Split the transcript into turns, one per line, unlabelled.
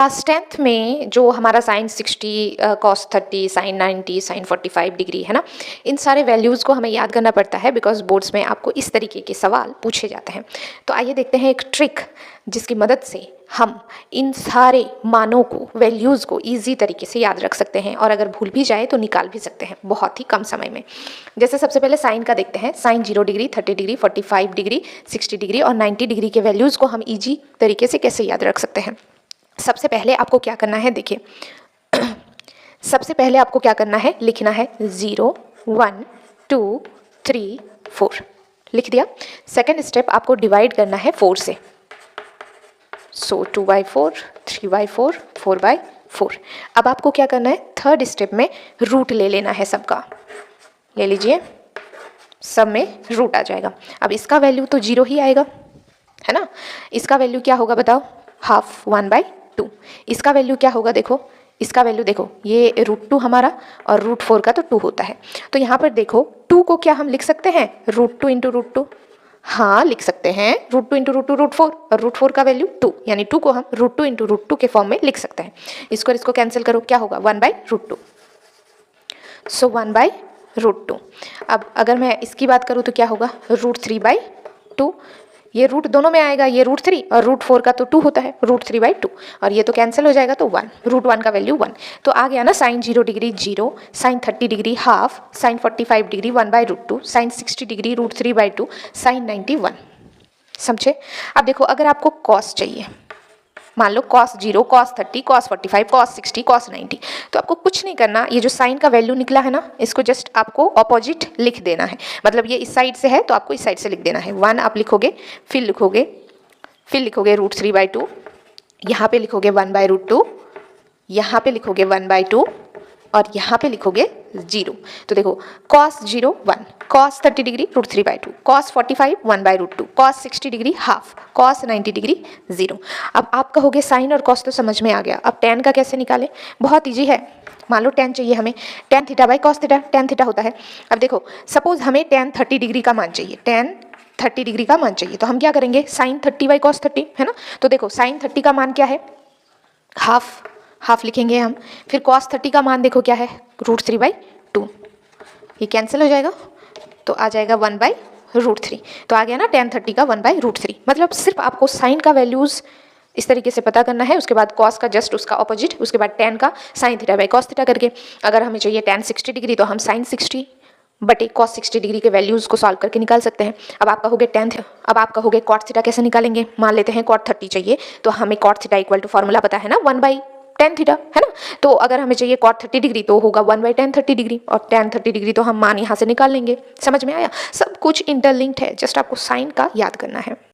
Class 10th में जो हमारा sine 60 cos 30 sine 90 sine 45 degree है ना, इन सारे वैल्यूज़ को हमें याद करना पड़ता है बिकॉज बोर्ड्स में आपको इस तरीके के सवाल पूछे जाते हैं। तो आइए देखते हैं एक ट्रिक जिसकी मदद से हम इन सारे मानों को, वैल्यूज़ को ईजी तरीके से याद रख सकते हैं और अगर भूल भी जाए तो निकाल भी सकते हैं बहुत ही कम समय में। जैसे सबसे पहले साइन का देखते हैं। Sine 0 degree, 30 degree, 45 degree, 60 degree और 90 डिग्री के वैल्यूज़ को हम ईजी तरीके से कैसे याद रख सकते हैं। सबसे पहले आपको क्या करना है, देखिए सबसे पहले आपको क्या करना है, लिखना है 0 1 2 3 4, लिख दिया। सेकेंड स्टेप आपको डिवाइड करना है 4 से, सो 2/4, 3/4, 4/4। अब आपको क्या करना है, थर्ड स्टेप में रूट ले लेना है सबका, ले लीजिए, सब में रूट आ जाएगा। अब इसका वैल्यू तो 0 ही आएगा, है ना। इसका वैल्यू क्या होगा बताओ, हाफ 1/2। इसका वैल्यू क्या होगा, देखो इसका वैल्यू देखो, ये √2 हमारा और √4 का तो 2 होता है। तो यहाँ पर देखो 2 को क्या हम लिख सकते हैं, √2 × √2, हाँ लिख सकते हैं, √2 × √2 √4 और √4 का वैल्यू 2, यानी 2 को हम √2 × √2 के फॉर्म में लिख सकते हैं। इसको इसको कैंसिल करो, क्या होगा 1/√2, सो 1/√2। अब अगर मैं इसकी बात करूँ तो क्या होगा, √3/2, ये रूट दोनों में आएगा, ये √3 और √4 का तो 2 होता है, √3/2 और ये तो कैंसिल हो जाएगा तो 1, √1 का वैल्यू 1। तो आ गया ना, sine 0 degree 0, sine 30 degree half, sine 45 degree 1/√2, sine 60 degree √3/2, sine 90 1। समझे। अब देखो अगर आपको कॉस चाहिए, मान लो cos 0, cos 30, cos 45, cos 60, cos 90, तो आपको कुछ नहीं करना, ये जो साइन का वैल्यू निकला है ना, इसको जस्ट आपको ऑपोजिट लिख देना है। मतलब ये इस साइड से है तो आपको इस साइड से लिख देना है। 1 आप लिखोगे, फिर लिखोगे √3/2, यहाँ पे लिखोगे 1/√2, यहाँ पे लिखोगे 1/2 और यहाँ पे लिखोगे 0। तो देखो cos 0 1, cos 30 degree √3/2, cos 45 1/√2, cos 60 degree half, cos 90 degree 0। अब आप कहोगे साइन और cos तो समझ में आ गया, अब tan का कैसे निकालें, बहुत ईजी है। मान लो tan चाहिए हमें, tan theta by cos theta, tan theta होता है। अब देखो सपोज हमें tan 30 डिग्री का मान चाहिए, tan 30 डिग्री का मान चाहिए, तो हम क्या करेंगे, साइन 30 बाई cos 30, है ना। तो देखो साइन 30 का मान क्या है, हाफ लिखेंगे हम, फिर cos 30 का मान देखो क्या है, √3/2, ये कैंसिल हो जाएगा तो आ जाएगा 1/√3। तो आ गया ना tan 30 का 1/√3। मतलब सिर्फ आपको साइन का वैल्यूज़ इस तरीके से पता करना है, उसके बाद cos का जस्ट उसका ऑपोजिट, उसके बाद tan का sine theta by cos theta करके। अगर हमें चाहिए tan 60 डिग्री तो हम साइन 60 बटे cos 60 डिग्री के वैल्यूज़ को सॉल्व करके निकाल सकते हैं। अब आप कहोगे cot थीटा कैसे निकालेंगे, मान लेते हैं cot 30 चाहिए, तो हमें cot theta equal to formula पता है ना, 1/tan थीटा, है ना। तो अगर हमें चाहिए cot 30 डिग्री तो होगा 1/tan 30 डिग्री, और tan 30 डिग्री तो हम मान यहाँ से निकाल लेंगे। समझ में आया, सब कुछ इंटरलिंक्ड है, जस्ट आपको साइन का याद करना है।